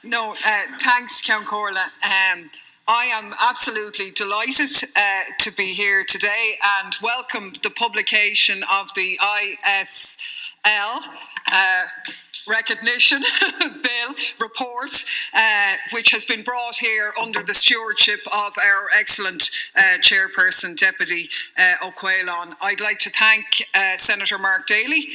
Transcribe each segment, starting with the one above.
Thanks, Count Corla. I am absolutely delighted to be here today and welcome the publication of the ISL recognition bill report, which has been brought here under the stewardship of our excellent chairperson, Deputy O'Quailon. I'd like to thank Senator Mark Daly,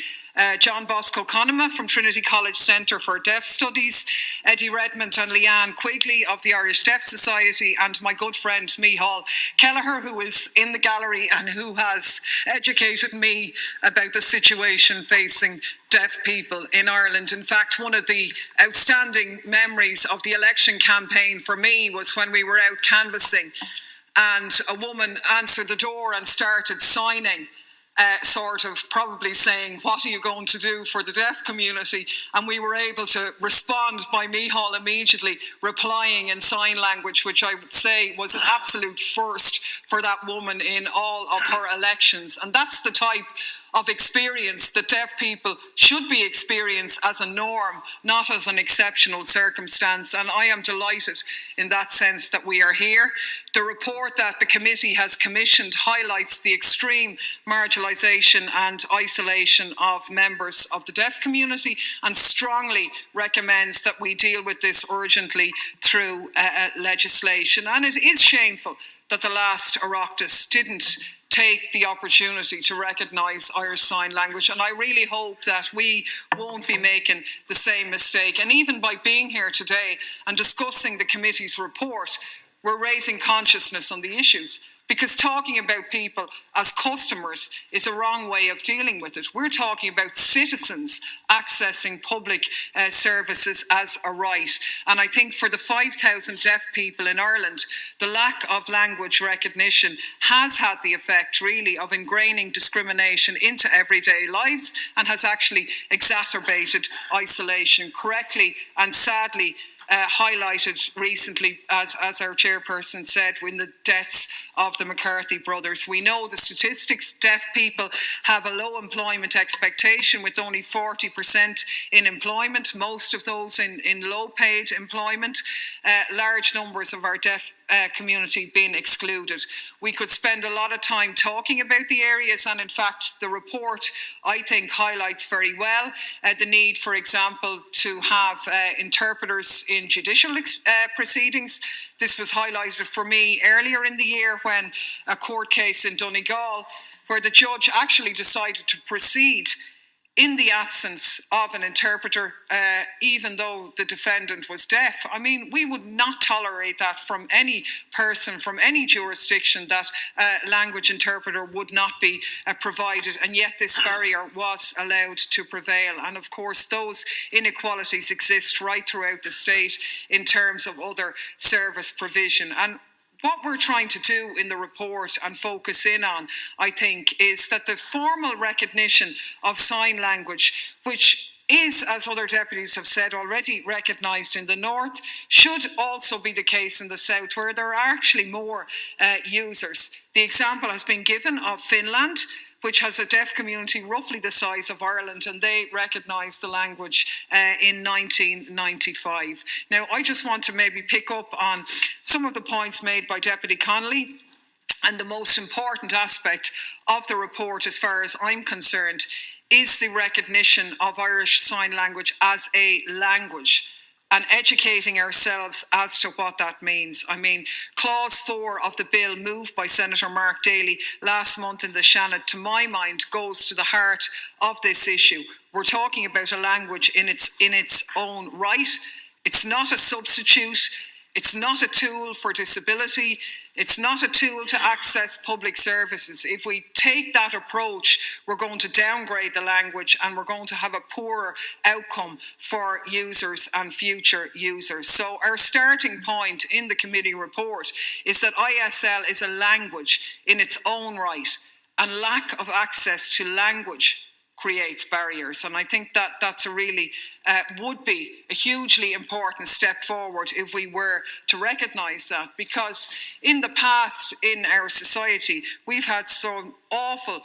John Bosco Conema from Trinity College Centre for Deaf Studies, Eddie Redmond and Leanne Quigley of the Irish Deaf Society, and my good friend Micheál Kelleher, who is in the gallery and who has educated me about the situation facing deaf people in Ireland. In fact, one of the outstanding memories of the election campaign for me was when we were out canvassing and a woman answered the door and started signing, sort of probably saying, what are you going to do for the deaf community? And we were able to respond by Micheál immediately replying in sign language, which I would say was an absolute first for that woman in all of her elections. And that's the type of experience that deaf people should be experienced as a norm, not as an exceptional circumstance. And I am delighted in that sense that we are here. The report that the committee has commissioned highlights the extreme marginalisation and isolation of members of the deaf community and strongly recommends that we deal with this urgently through legislation. And it is shameful that the last Oireachtas didn't take the opportunity to recognise Irish Sign Language, and I really hope that we won't be making the same mistake. And even by being here today and discussing the committee's report, we're raising consciousness on the issues, because talking about people as customers is a wrong way of dealing with it. We're talking about citizens accessing public services as a right. And I think for the 5,000 deaf people in Ireland, the lack of language recognition has had the effect, really, of ingraining discrimination into everyday lives and has actually exacerbated isolation, correctly and sadly highlighted recently, as our chairperson said, in the deaths of the McCarthy brothers. We know the statistics. Deaf people have a low employment expectation, with only 40% in employment, most of those in low-paid employment. Large numbers of our deaf community being excluded. We could spend a lot of time talking about the areas, and in fact the report, I think, highlights very well the need, for example, to have interpreters in judicial proceedings. This was highlighted for me earlier in the year when a court case in Donegal, where the judge actually decided to proceed in the absence of an interpreter, even though the defendant was deaf. I mean, we would not tolerate that from any person, from any jurisdiction, that a language interpreter would not be provided, and yet this barrier was allowed to prevail. And of course, those inequalities exist right throughout the state in terms of other service provision. And what we're trying to do in the report and focus in on, I think, is that the formal recognition of sign language, which is, as other deputies have said, already recognised in the north, should also be the case in the south, where there are actually more users. The example has been given of Finland, which has a deaf community roughly the size of Ireland, and they recognised the language in 1995. Now, I just want to maybe pick up on some of the points made by Deputy Connolly, and the most important aspect of the report, as far as I'm concerned, is the recognition of Irish Sign Language as a language, and educating ourselves as to what that means. I mean, Clause 4 of the bill moved by Senator Mark Daly last month in the Shannon, to my mind, goes to the heart of this issue. We're talking about a language in its own right. It's not a substitute. It's not a tool for disability. It's not a tool to access public services. If we take that approach, we're going to downgrade the language and we're going to have a poorer outcome for users and future users. So our starting point in the committee report is that ISL is a language in its own right, and lack of access to language creates barriers. And I think that that's a really, would be a hugely important step forward if we were to recognise that, because in the past in our society we've had some awful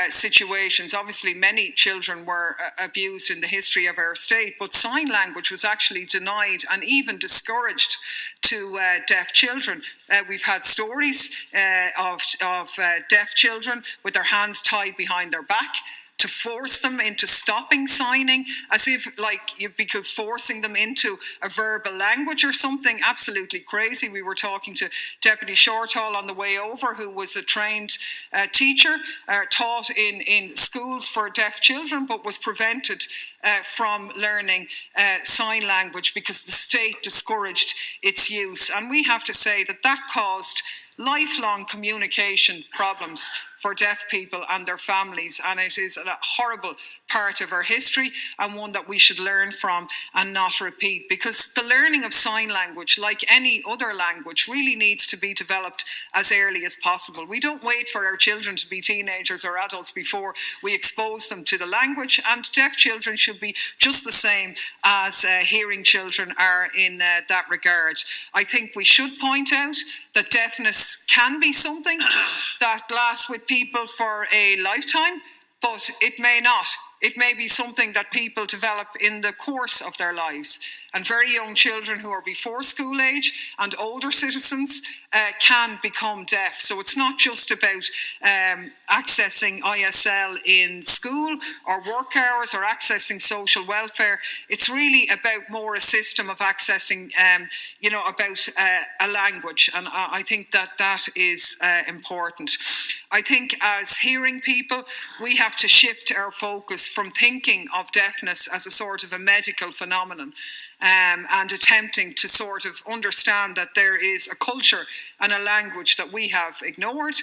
situations. Obviously, many children were abused in the history of our state, but sign language was actually denied and even discouraged to deaf children. We've had stories of deaf children with their hands tied behind their back to force them into stopping signing, as if like you'd be forcing them into a verbal language or something. Absolutely crazy. We were talking to Deputy Shortall on the way over, who was a trained teacher, taught in schools for deaf children, but was prevented from learning sign language because the state discouraged its use. And we have to say that that caused lifelong communication problems for deaf people and their families, and it is a horrible part of our history and one that we should learn from and not repeat, because the learning of sign language, like any other language, really needs to be developed as early as possible. We don't wait for our children to be teenagers or adults before we expose them to the language, and deaf children should be just the same as hearing children are in that regard. I think we should point out that deafness can be something that lasts with people for a lifetime, but it may not. It may be something that people develop in the course of their lives. And very young children who are before school age and older citizens can become deaf. So it's not just about accessing ISL in school or work hours or accessing social welfare. It's really about more a system of accessing, about a language. And I think that that is important. I think as hearing people, we have to shift our focus from thinking of deafness as a sort of a medical phenomenon, and attempting to sort of understand that there is a culture and a language that we have ignored.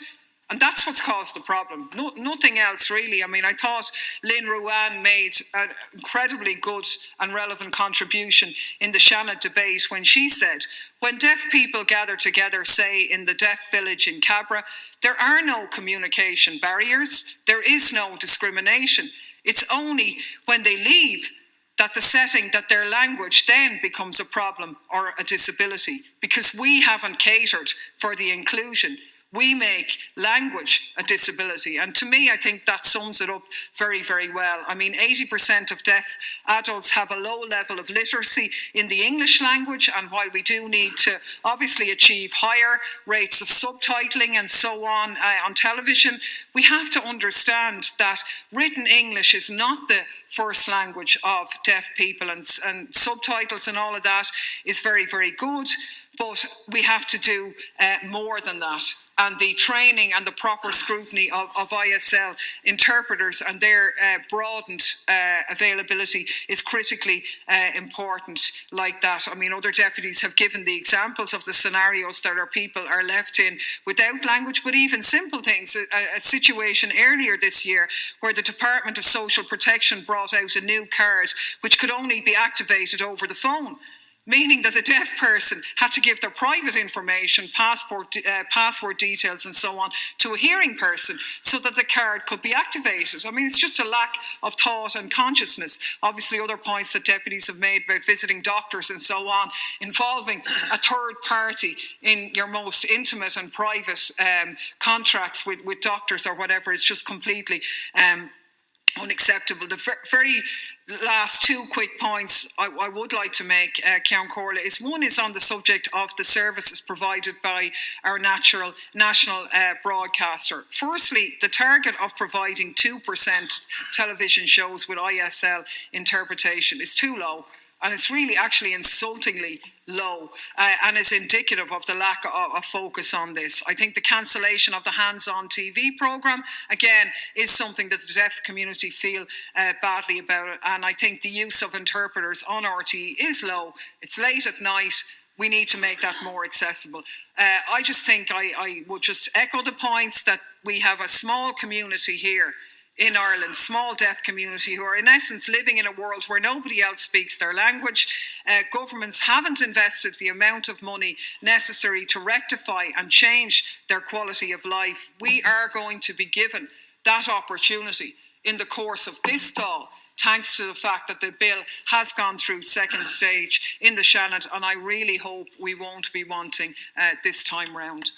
And that's what's caused the problem. Nothing else, really. I mean, I thought Lynn Ruane made an incredibly good and relevant contribution in the Shannon debate when she said, when deaf people gather together, say in the deaf village in Cabra, there are no communication barriers. There is no discrimination. It's only when they leave that the setting, that their language then becomes a problem or a disability, because we haven't catered for the inclusion. We make language a disability. And to me, I think that sums it up very, very well. I mean, 80% of deaf adults have a low level of literacy in the English language. And while we do need to obviously achieve higher rates of subtitling and so on television, we have to understand that written English is not the first language of deaf people, and subtitles and all of that is very, very good. But we have to do more than that. And the training and the proper scrutiny of ISL interpreters and their broadened availability is critically important like that. I mean, other deputies have given the examples of the scenarios that our people are left in without language, but even simple things. A situation earlier this year where the Department of Social Protection brought out a new card which could only be activated over the phone, meaning that the deaf person had to give their private information, password details and so on, to a hearing person so that the card could be activated. I mean, it's just a lack of thought and consciousness. Obviously, other points that deputies have made about visiting doctors and so on, involving a third party in your most intimate and private contracts with doctors or whatever is just completely unacceptable. The very last two quick points I would like to make, Ceann Comhairle, is one is on the subject of the services provided by our national broadcaster. Firstly, the target of providing 2% television shows with ISL interpretation is too low. And it's really actually insultingly low and is indicative of the lack of focus on this. I think the cancellation of the hands-on TV programme, again, is something that the deaf community feel badly about. And I think the use of interpreters on RTE is low. It's late at night. We need to make that more accessible. I just think I would just echo the points that we have a small community here in Ireland, small deaf community, who are in essence living in a world where nobody else speaks their language. Governments haven't invested the amount of money necessary to rectify and change their quality of life. We are going to be given that opportunity in the course of this Dáil, thanks to the fact that the bill has gone through second stage in the Senate, and I really hope we won't be wanting this time round.